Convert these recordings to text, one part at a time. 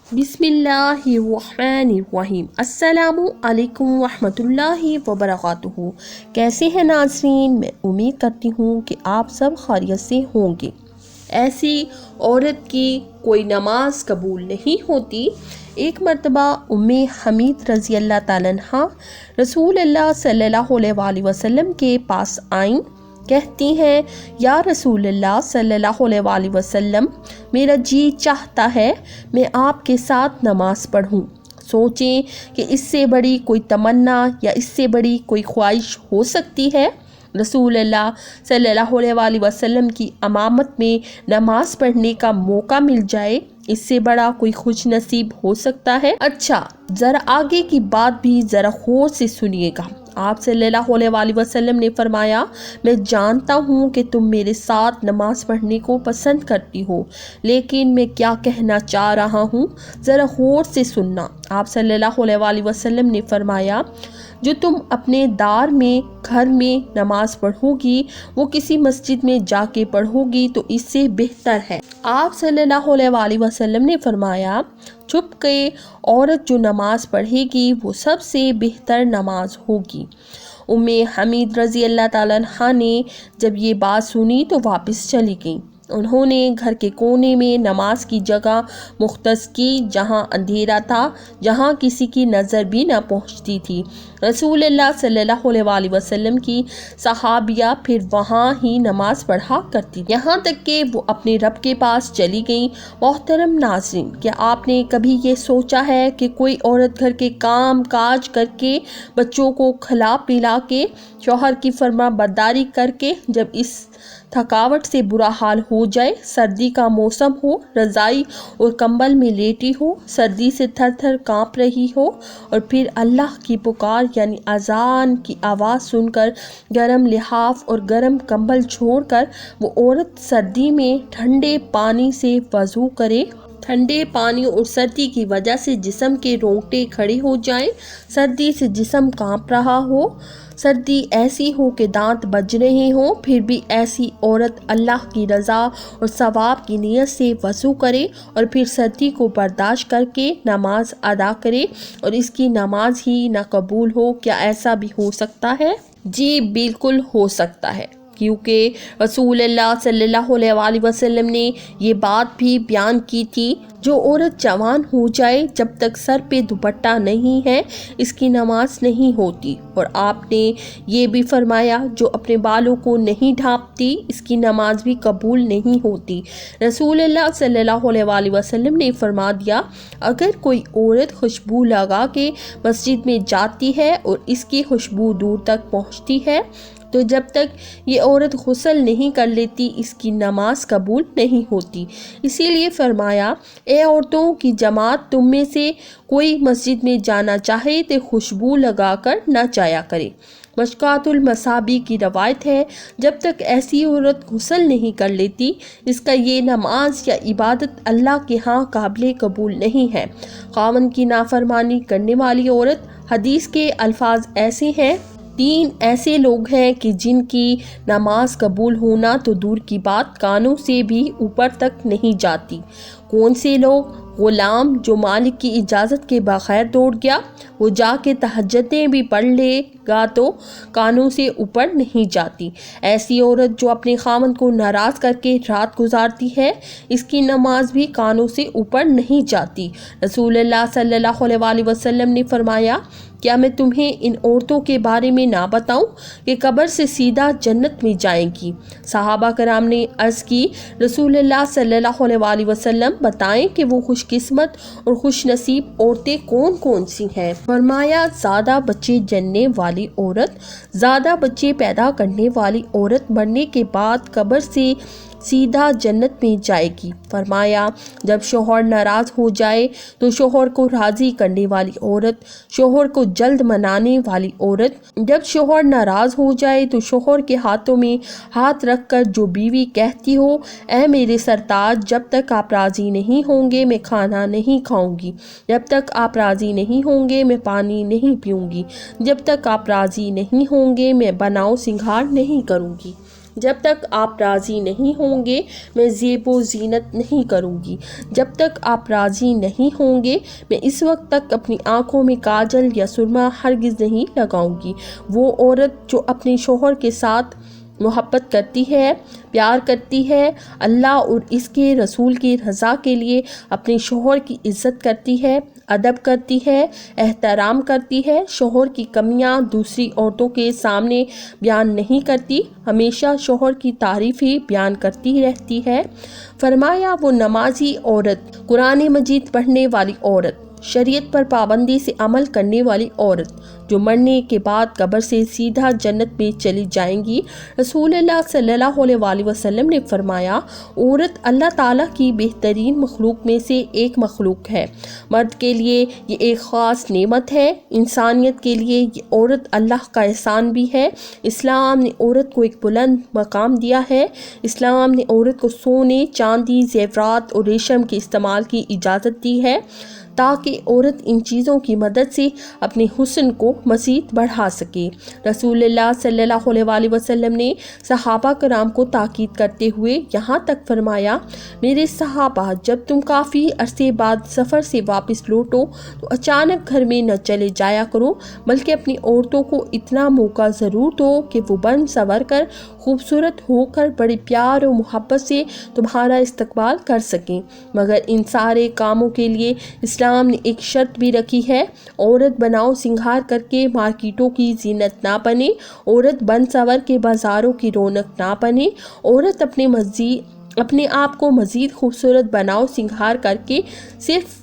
بسم اللہ الرحمن الرحیم۔ السلام علیکم ورحمۃ اللہ وبرکاتہ۔ کیسے ہیں ناظرین؟ میں امید کرتی ہوں کہ آپ سب خیریت سے ہوں گے۔ ایسی عورت کی کوئی نماز قبول نہیں ہوتی۔ ایک مرتبہ ام حمید رضی اللہ تعالیٰ عنہا رسول اللہ صلی اللہ علیہ وسلم کے پاس آئیں۔ کہتی ہیں، یا رسول اللہ صلی اللہ علیہ وسلم، میرا جی چاہتا ہے میں آپ کے ساتھ نماز پڑھوں۔ سوچیں کہ اس سے بڑی کوئی تمنا یا اس سے بڑی کوئی خواہش ہو سکتی ہے؟ رسول اللہ صلی اللہ علیہ وسلم کی امامت میں نماز پڑھنے کا موقع مل جائے، اس سے بڑا کوئی خوش نصیب ہو سکتا ہے؟ اچھا، ذرا آگے کی بات بھی ذرا غور سے سنیے گا۔ آپ صلی اللہ علیہ وسلم نے فرمایا، میں جانتا ہوں کہ تم میرے ساتھ نماز پڑھنے کو پسند کرتی ہو، لیکن میں کیا کہنا چاہ رہا ہوں ذرا غور سے سننا۔ آپ صلی اللہ علیہ وسلم نے فرمایا، جو تم اپنے دار میں گھر میں نماز پڑھو گی وہ کسی مسجد میں جا کے پڑھو گی تو اس سے بہتر ہے۔ آپ صلی اللہ علیہ وسلم نے فرمایا، چھپ کے عورت جو نماز پڑھے گی وہ سب سے بہتر نماز ہوگی۔ ام حمید رضی اللہ تعالیٰ عنہا نے جب یہ بات سنی تو واپس چلی گئیں۔ انہوں نے گھر کے کونے میں نماز کی جگہ مختص کی جہاں اندھیرا تھا، جہاں کسی کی نظر بھی نہ پہنچتی تھی۔ رسول اللہ صلی اللہ علیہ وسلم کی صحابیہ پھر وہاں ہی نماز پڑھا کرتی یہاں تک کہ وہ اپنے رب کے پاس چلی گئیں۔ محترم ناظرین، کیا آپ نے کبھی یہ سوچا ہے کہ کوئی عورت گھر کے کام کاج کر کے، بچوں کو کھلا پلا کے، شوہر کی فرما برداری کر کے، جب اس تھکاوٹ سے برا حال ہو جائے، سردی کا موسم ہو، رضائی اور کمبل میں لیٹی ہو، سردی سے تھر تھر کانپ رہی ہو، اور پھر اللہ کی پکار یعنی اذان کی آواز سن کر گرم لحاف اور گرم کمبل چھوڑ کر وہ عورت سردی میں ٹھنڈے پانی سے وضو کرے؟ ٹھنڈے پانی اور سردی کی وجہ سے جسم کے رونگٹے کھڑے ہو جائیں، سردی سے جسم کانپ رہا ہو، سردی ایسی ہو کہ دانت بج رہے ہوں، پھر بھی ایسی عورت اللہ کی رضا اور ثواب کی نیت سے وضو کرے اور پھر سردی کو برداشت کر کے نماز ادا کرے اور اس کی نماز ہی نہ قبول ہو؟ کیا ایسا بھی ہو سکتا ہے؟ جی بالکل ہو سکتا ہے، کیونکہ رسول اللہ صلی اللہ علیہ وسلم نے یہ بات بھی بیان کی تھی، جو عورت جوان ہو جائے جب تک سر پہ دوپٹہ نہیں ہے اس کی نماز نہیں ہوتی، اور آپ نے یہ بھی فرمایا، جو اپنے بالوں کو نہیں ڈھانپتی اس کی نماز بھی قبول نہیں ہوتی۔ رسول اللہ صلی اللہ علیہ وسلم نے فرما دیا، اگر کوئی عورت خوشبو لگا کے مسجد میں جاتی ہے اور اس کی خوشبو دور تک پہنچتی ہے تو جب تک یہ عورت غسل نہیں کر لیتی اس کی نماز قبول نہیں ہوتی۔ اسی لیے فرمایا، اے عورتوں کی جماعت، تم میں سے کوئی مسجد میں جانا چاہے تو خوشبو لگا کر نہ جایا کرے۔ مشکوٰۃ المصابیح کی روایت ہے، جب تک ایسی عورت غسل نہیں کر لیتی اس کا یہ نماز یا عبادت اللہ کے ہاں قابل قبول نہیں ہے۔ خاوند کی نافرمانی کرنے والی عورت، حدیث کے الفاظ ایسے ہیں، 3 ایسے لوگ ہیں کہ جن کی نماز قبول ہونا تو دور کی بات کانوں سے بھی اوپر تک نہیں جاتی۔ کون سے لوگ؟ غلام جو مالک کی اجازت کے بغیر دوڑ گیا، وہ جا کے تہجدیں بھی پڑھ لے گا تو کانوں سے اوپر نہیں جاتی۔ ایسی عورت جو اپنے خاوند کو ناراض کر کے رات گزارتی ہے، اس کی نماز بھی کانوں سے اوپر نہیں جاتی۔ رسول اللہ صلی اللہ علیہ وسلم نے فرمایا، کیا میں تمہیں ان عورتوں کے بارے میں نہ بتاؤں کہ قبر سے سیدھا جنت میں جائیں گی؟ صحابہ کرام نے عرض کی، رسول اللہ صلی اللہ علیہ وسلم بتائیں کہ وہ خوش قسمت اور خوش نصیب عورتیں کون کون سی ہیں؟ فرمایا، زیادہ بچے جننے والی عورت، زیادہ بچے پیدا کرنے والی عورت مرنے کے بعد قبر سے سیدھا جنت میں جائے گی۔ فرمایا، جب شوہر ناراض ہو جائے تو شوہر کو راضی کرنے والی عورت، شوہر کو جلد منانے والی عورت، جب شوہر ناراض ہو جائے تو شوہر کے ہاتھوں میں ہاتھ رکھ کر جو بیوی کہتی ہو، اے میرے سرتاج، جب تک آپ راضی نہیں ہوں گے میں کھانا نہیں کھاؤں گی، جب تک آپ راضی نہیں ہوں گے میں پانی نہیں پیوں گی، جب تک آپ راضی نہیں ہوں گے میں بناؤ سنگھار نہیں کروں گی۔ جب تک آپ راضی نہیں ہوں گے میں زیب و زینت نہیں کروں گی، جب تک آپ راضی نہیں ہوں گے میں اس وقت تک اپنی آنکھوں میں کاجل یا سرما ہرگز نہیں لگاؤں گی۔ وہ عورت جو اپنے شوہر کے ساتھ محبت کرتی ہے، پیار کرتی ہے، اللہ اور اس کے رسول کی رضا کے لیے اپنے شوہر کی عزت کرتی ہے، ادب کرتی ہے، احترام کرتی ہے، شوہر کی کمیاں دوسری عورتوں کے سامنے بیان نہیں کرتی، ہمیشہ شوہر کی تعریف ہی بیان کرتی رہتی ہے۔ فرمایا وہ نمازی عورت، قرآن مجید پڑھنے والی عورت، شریعت پر پابندی سے عمل کرنے والی عورت جو مرنے کے بعد قبر سے سیدھا جنت میں چلی جائیں گی۔ رسول اللہ صلی اللہ علیہ وسلم نے فرمایا عورت اللہ تعالیٰ کی بہترین مخلوق میں سے ایک مخلوق ہے۔ مرد کے لیے یہ ایک خاص نعمت ہے، انسانیت کے لیے یہ عورت اللہ کا احسان بھی ہے۔ اسلام نے عورت کو ایک بلند مقام دیا ہے۔ اسلام نے عورت کو سونے، چاندی، زیورات اور ریشم کے استعمال کی اجازت دی ہے تاکہ عورت ان چیزوں کی مدد سے اپنے حسن کو مزید بڑھا سکے۔ رسول اللہ صلی اللہ علیہ وسلم نے صحابہ کرام کو تاکید کرتے ہوئے یہاں تک فرمایا میرے صحابہ جب تم کافی عرصے بعد سفر سے واپس لوٹو تو اچانک گھر میں نہ چلے جایا کرو بلکہ اپنی عورتوں کو اتنا موقع ضرور دو کہ وہ بن سنور کر خوبصورت ہو کر بڑے پیار و محبت سے تمہارا استقبال کر سکیں۔ مگر ان سارے کاموں کے لیے اسلام نے ایک شرط بھی رکھی ہے، عورت بناؤ سنگھار کر کے مارکیٹوں کی زینت نہ بنے، عورت بن سنور کے بازاروں کی رونق نہ بنے، عورت اپنے آپ کو مزید خوبصورت بناؤ سنگھار کر کے صرف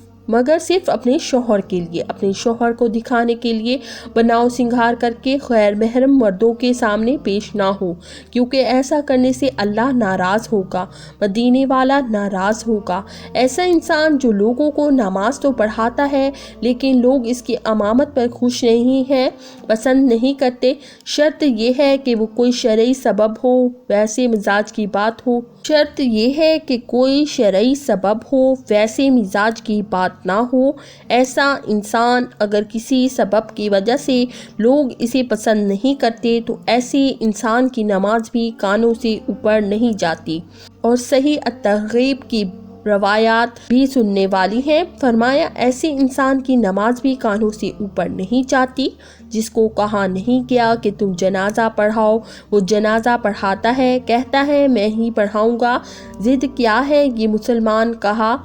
اپنے شوہر کے لیے، اپنے شوہر کو دکھانے کے لیے بناؤ سنگھار کر کے غیر محرم مردوں کے سامنے پیش نہ ہو، کیونکہ ایسا کرنے سے اللہ ناراض ہوگا، مدینے والا ناراض ہوگا۔ ایسا انسان جو لوگوں کو نماز تو پڑھاتا ہے لیکن لوگ اس کی امامت پر خوش نہیں ہیں، پسند نہیں کرتے، شرط یہ ہے کہ وہ کوئی شرعی سبب ہو، ویسے مزاج کی بات ہو، شرط یہ ہے کہ کوئی شرعی سبب ہو، ویسے مزاج کی بات نہ ہو۔ ایسا انسان اگر کسی سبب کی وجہ سے لوگ اسے پسند نہیں کرتے تو ایسے انسان کی نماز بھی کانوں سے اوپر نہیں جاتی، اور صحیح الترغیب کی روایات بھی سننے والی ہیں۔ فرمایا ایسے انسان کی نماز بھی کانوں سے اوپر نہیں جاتی۔ جس کو کہا نہیں گیا کہ تم جنازہ پڑھاؤ وہ جنازہ پڑھاتا ہے، کہتا ہے میں ہی پڑھاؤں گا، ضد کیا ہے یہ مسلمان کہا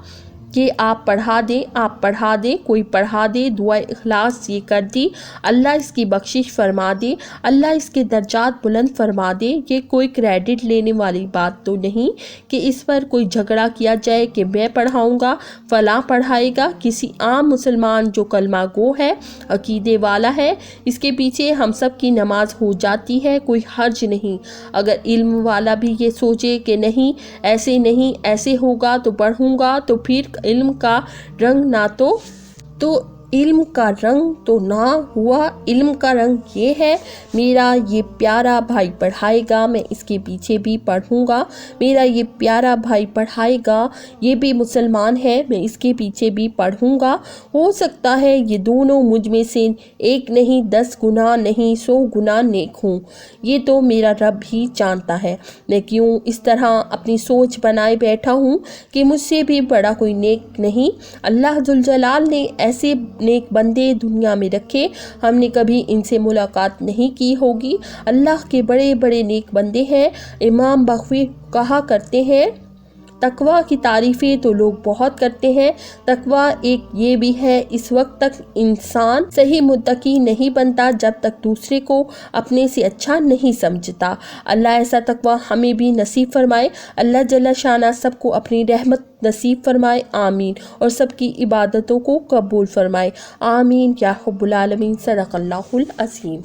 کہ آپ پڑھا دیں، کوئی پڑھا دے، دعا اخلاص یہ کر دی، اللہ اس کی بخشش فرما دے، اللہ اس کے درجات بلند فرما دے۔ یہ کوئی کریڈٹ لینے والی بات تو نہیں کہ اس پر کوئی جھگڑا کیا جائے کہ میں پڑھاؤں گا، فلاں پڑھائے گا۔ کسی عام مسلمان جو کلمہ گو ہے، عقیدے والا ہے، اس کے پیچھے ہم سب کی نماز ہو جاتی ہے، کوئی حرج نہیں۔ اگر علم والا بھی یہ سوچے کہ نہیں ایسے ہوگا تو پڑھوں گا، تو پھر علم کا رنگ تو نہ ہوا۔ علم کا رنگ یہ ہے میرا یہ پیارا بھائی پڑھائے گا، میں اس کے پیچھے بھی پڑھوں گا، میرا یہ پیارا بھائی پڑھائے گا، یہ بھی مسلمان ہے، میں اس کے پیچھے بھی پڑھوں گا۔ ہو سکتا ہے یہ دونوں مجھ میں سے ایک نہیں 10 گنا نہیں 100 گنا نیک ہوں، یہ تو میرا رب ہی جانتا ہے۔ میں کیوں اس طرح اپنی سوچ بنائے بیٹھا ہوں کہ مجھ سے بھی بڑا کوئی نیک نہیں۔ اللہ ذوالجلال نے ایسے نیک بندے دنیا میں رکھے، ہم نے کبھی ان سے ملاقات نہیں کی ہوگی۔ اللہ کے بڑے بڑے نیک بندے ہیں۔ امام بغوی کہا کرتے ہیں تقویٰ کی تعریفیں تو لوگ بہت کرتے ہیں، تقویٰ ایک یہ بھی ہے اس وقت تک انسان صحیح متقی نہیں بنتا جب تک دوسرے کو اپنے سے اچھا نہیں سمجھتا۔ اللہ ایسا تقویٰ ہمیں بھی نصیب فرمائے۔ اللہ جل شانہ سب کو اپنی رحمت نصیب فرمائے، آمین، اور سب کی عبادتوں کو قبول فرمائے، آمین یا رب العالمین۔ صدق اللہ العظیم۔